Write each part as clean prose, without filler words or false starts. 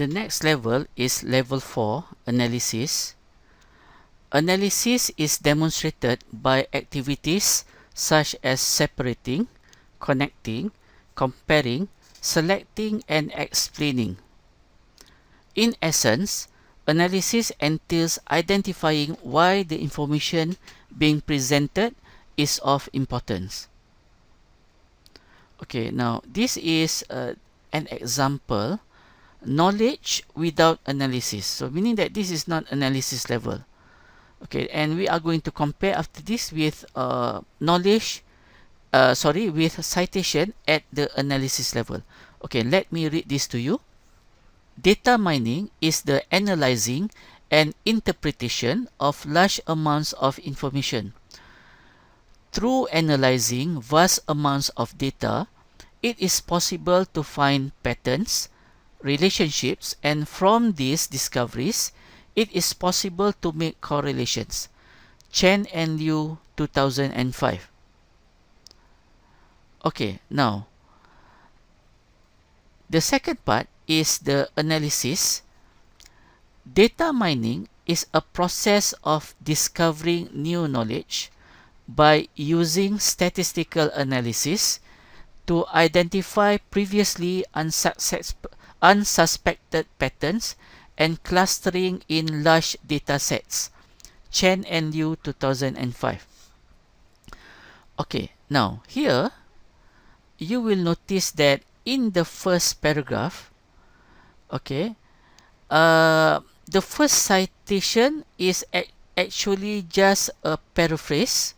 The next level is level 4, analysis. Analysis is demonstrated by activities such as separating, connecting, comparing, selecting, and explaining. In essence, analysis entails identifying why the information being presented is of importance. Okay, now this is an example, knowledge without analysis. So meaning that this is not analysis level. Okay, and we are going to compare after this with with citation at the analysis level. Okay, let me read this to you. Data mining is the analyzing and interpretation of large amounts of information. Through analyzing vast amounts of data, it is possible to find patterns, relationships, and from these discoveries, it is possible to make correlations. Chen and Liu, 2005. Okay, now, the second part is the analysis. Data mining is a process of discovering new knowledge by using statistical analysis to identify previously unsuspected patterns and clustering in large data sets. Chen and Liu, 2005. Okay, now here you will notice that in the first paragraph, okay, the first citation is actually just a paraphrase,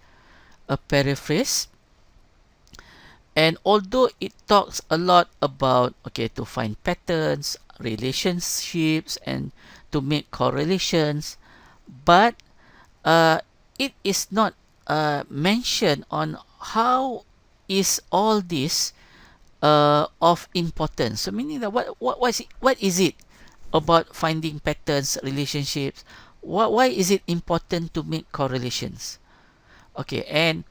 and although it talks a lot about, okay, to find patterns, relationships, and to make correlations, but it is not mentioned on how is all this of importance. So meaning that what is it about finding patterns, relationships? Why is it important to make correlations? Okay, and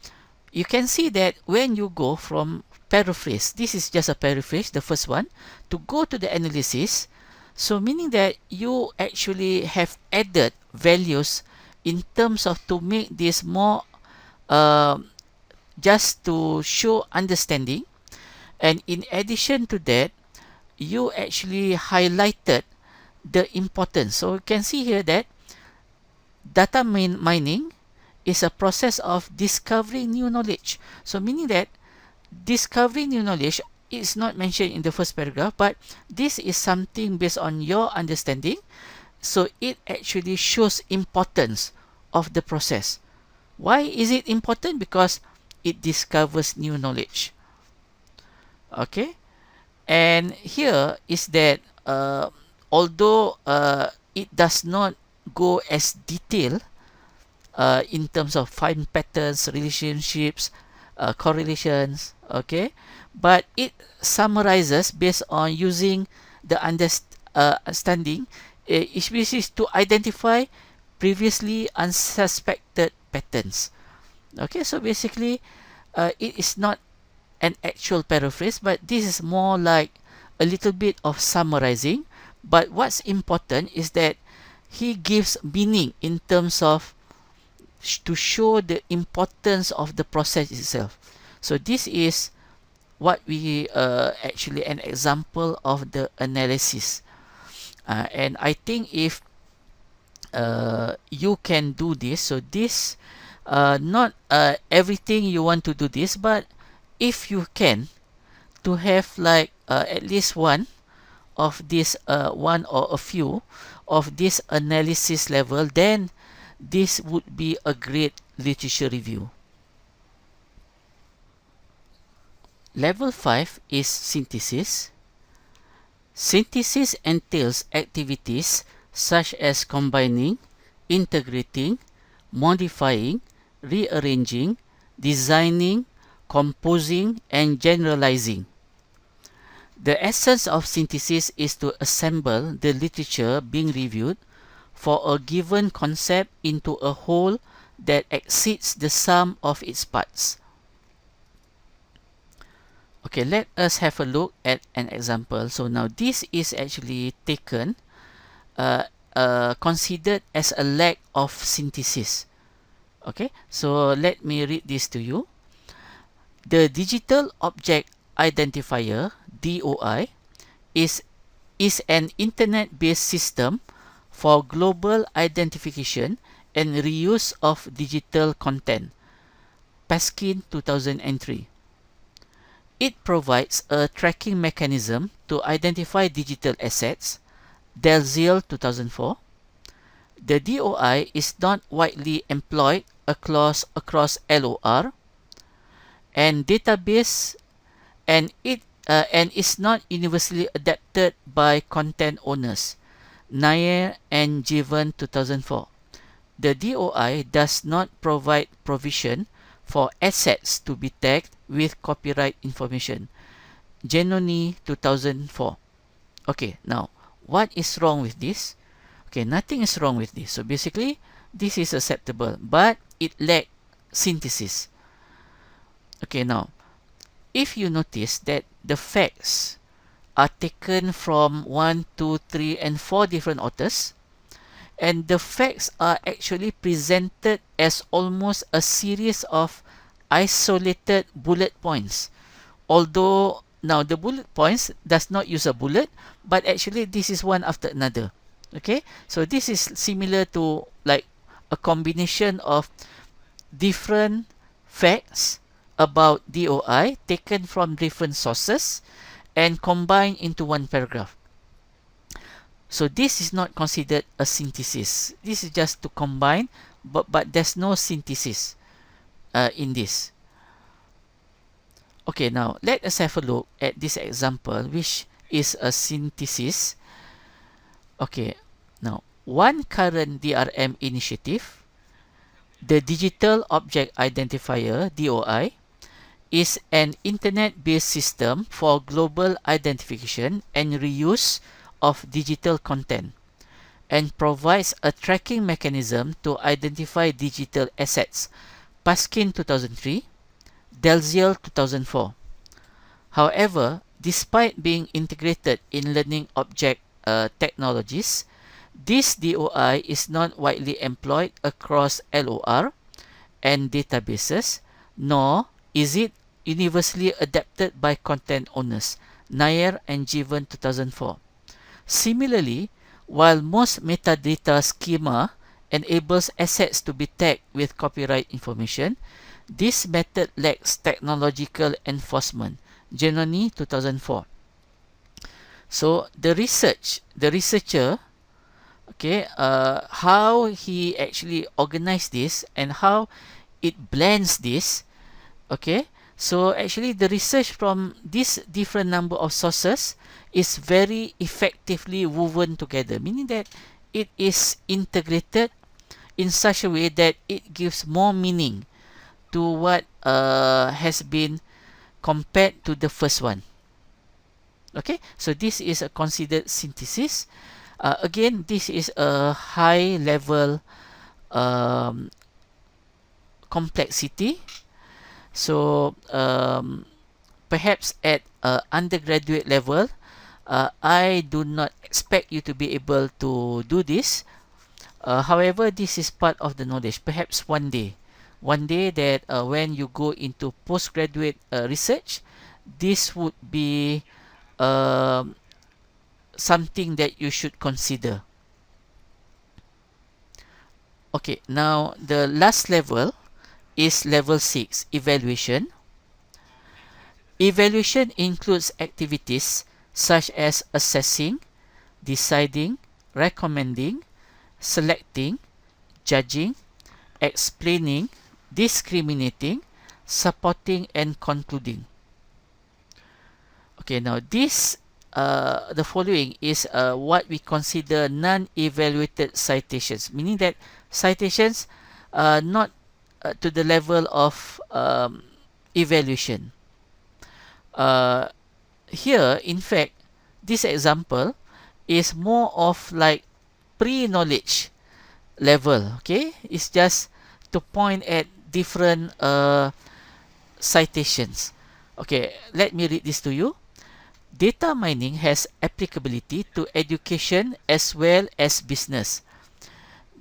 you can see that when you go from paraphrase, this is just a paraphrase, the first one, to go to the analysis, so meaning that you actually have added values in terms of to make this more just to show understanding, and in addition to that, you actually highlighted the importance. So you can see here that data mining is a process of discovering new knowledge. So meaning that discovering new knowledge is not mentioned in the first paragraph, but this is something based on your understanding. So it actually shows importance of the process. Why is it important? Because it discovers new knowledge. Okay, and here is that although it does not go as detailed in terms of find patterns, relationships, correlations, okay, but it summarizes based on using the understanding, which is to identify previously unsuspected patterns. Okay, so basically it is not an actual paraphrase, but this is more like a little bit of summarizing. But what's important is that he gives meaning in terms of to show the importance of the process itself. So this is what we actually an example of the analysis, and I think if you can do this, so this not everything you want to do this, but if you can to have like at least one of this one or a few of this analysis level, then this would be a great literature review. Level 5 is synthesis. Synthesis entails activities such as combining, integrating, modifying, rearranging, designing, composing, and generalizing. The essence of synthesis is to assemble the literature being reviewed for a given concept into a whole that exceeds the sum of its parts. Okay, let us have a look at an example. So now this is actually taken, considered as a lack of synthesis. Okay, so let me read this to you. The Digital Object Identifier, DOI, is an internet-based system for global identification and reuse of digital content. Paskin 2003. It provides a tracking mechanism to identify digital assets. Dalziel 2004. The DOI is not widely employed across LOR and database, and is not universally adapted by content owners. Nair and Jivan 2004. The DOI does not provide provision for assets to be tagged with copyright information. Genoni 2004. Okay, now what is wrong with this? Okay, nothing is wrong with this. So basically, this is acceptable, but it lacks synthesis. Okay, now if you notice that the facts are taken from 1, 2, 3, and 4 different authors, and the facts are actually presented as almost a series of isolated bullet points. Although now the bullet points does not use a bullet, but actually this is one after another. Okay, so this is similar to like a combination of different facts about DOI taken from different sources and combined into one paragraph. So this is not considered a synthesis. This is just to combine, but there's no synthesis in this. Okay, now let us have a look at this example, which is a synthesis. Okay, now one current DRM initiative, the Digital Object Identifier, DOI, is an internet-based system for global identification and reuse of digital content, and provides a tracking mechanism to identify digital assets. Paskin 2003, Dalziel 2004. However, despite being integrated in learning object technologies, this DOI is not widely employed across LOR and databases, nor is it universally adapted by content owners. Nair and Jivan 2004. Similarly, while most metadata schema enables assets to be tagged with copyright information, this method lacks technological enforcement. Genoni 2004. So the researcher, okay, how he actually organized this and how it blends this, okay. So actually the research from this different number of sources is very effectively woven together, meaning that it is integrated in such a way that it gives more meaning to what has been compared to the first one. Okay, so this is a considered synthesis. Again, this is a high level complexity. So perhaps at undergraduate level, I do not expect you to be able to do this. However, this is part of the knowledge. Perhaps one day that when you go into postgraduate research, this would be something that you should consider. Okay, now the last level is level 6, evaluation. Evaluation includes activities such as assessing, deciding, recommending, selecting, judging, explaining, discriminating, supporting, and concluding. Okay, now this the following is what we consider non-evaluated citations, meaning that citations not to the level of evaluation. Here, in fact, this example is more of like pre-knowledge level. Okay, it's just to point at different citations. Okay, let me read this to you. Data mining has applicability to education as well as business.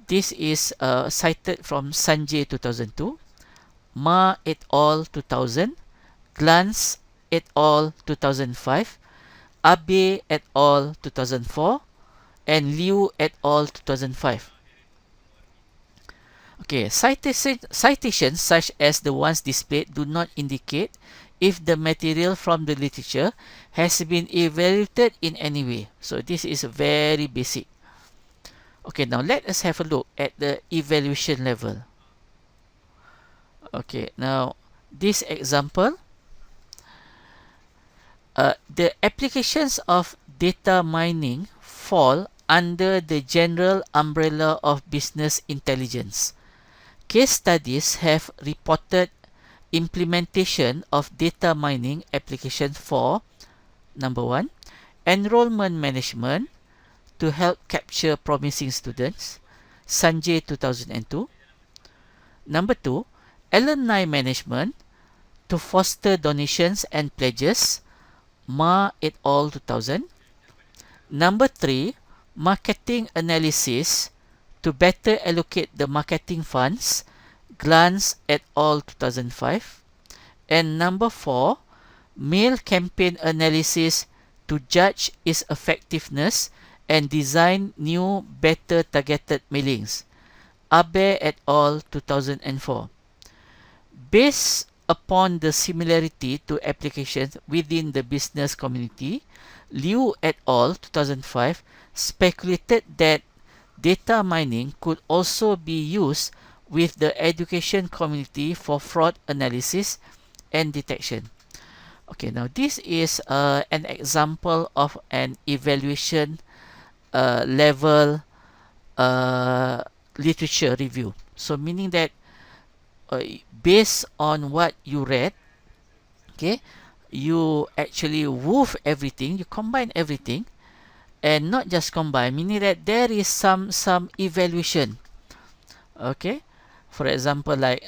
This is cited from Sanjay 2002, Ma et al. 2000, Glantz et al. 2005, Abe et al. 2004, and Liu et al. 2005. Okay, citations such as the ones displayed do not indicate if the material from the literature has been evaluated in any way. So this is very basic. Okay, now let us have a look at the evaluation level. Okay, now this example, the applications of data mining fall under the general umbrella of business intelligence. Case studies have reported implementation of data mining application for number 1, enrollment management to help capture promising students, Sanjay 2002. Number 2, alumni management to foster donations and pledges, Ma et al. 2000. Number 3, marketing analysis to better allocate the marketing funds, Glantz et al. 2005. And number 4, mail campaign analysis to judge its effectiveness and design new, better targeted mailings, Abe et al. 2004. Based upon the similarity to applications within the business community, Liu et al. 2005 speculated that data mining could also be used with the education community for fraud analysis and detection. Okay, now this is an example of an evaluation level literature review. So meaning that based on what you read, okay, you actually wove everything, you combine everything, and not just combine, meaning that there is some evaluation. Okay, for example, like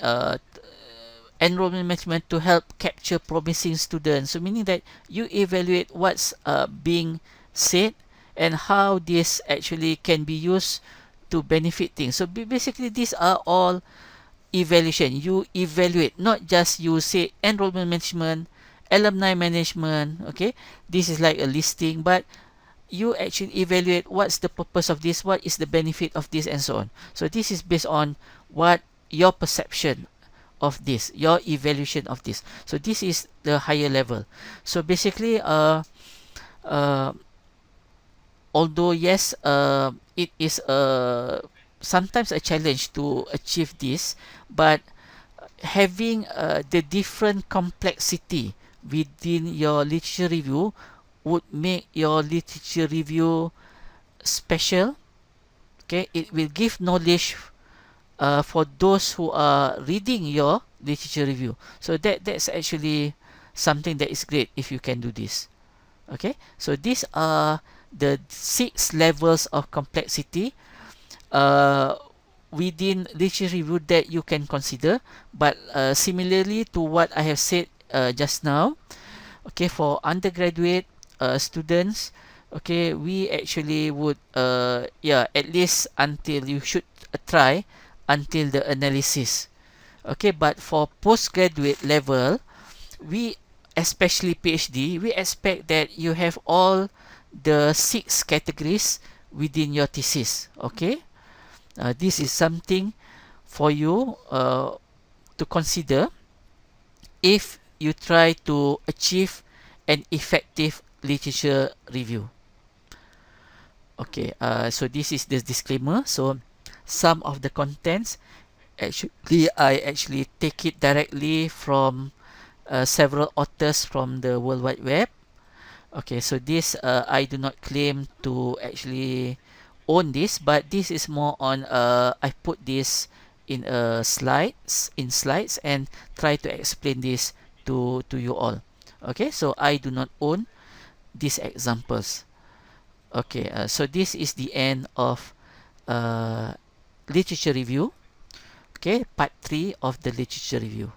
enrollment management to help capture promising students. So meaning that you evaluate what's being said and how this actually can be used to benefit things. So basically these are all evaluation. You evaluate, not just you say enrollment management, alumni management. Okay, this is like a listing, but you actually evaluate what's the purpose of this, what is the benefit of this, and so on. So this is based on what your perception of this, your evaluation of this. So this is the higher level. So basically although yes, it is sometimes a challenge to achieve this, but having the different complexity within your literature review would make your literature review special. Okay, it will give knowledge for those who are reading your literature review. So that's actually something that is great if you can do this. Okay, so these are the 6 levels of complexity within literature review that you can consider. But similarly to what I have said just now, okay, for undergraduate students, okay, we actually would at least until you should try until the analysis. Okay, but for postgraduate level, we, especially PhD, we expect that you have all the 6 categories within your thesis. Okay, this is something for you to consider if you try to achieve an effective literature review. Okay, so this is the disclaimer. So some of the contents actually I actually take it directly from several authors from the World Wide Web. Okay, so this I do not claim to actually own this, but this is more on I put this in slides and try to explain this to you all. Okay, so I do not own these examples. Okay, so this is the end of literature review. Okay, part 3 of the literature review.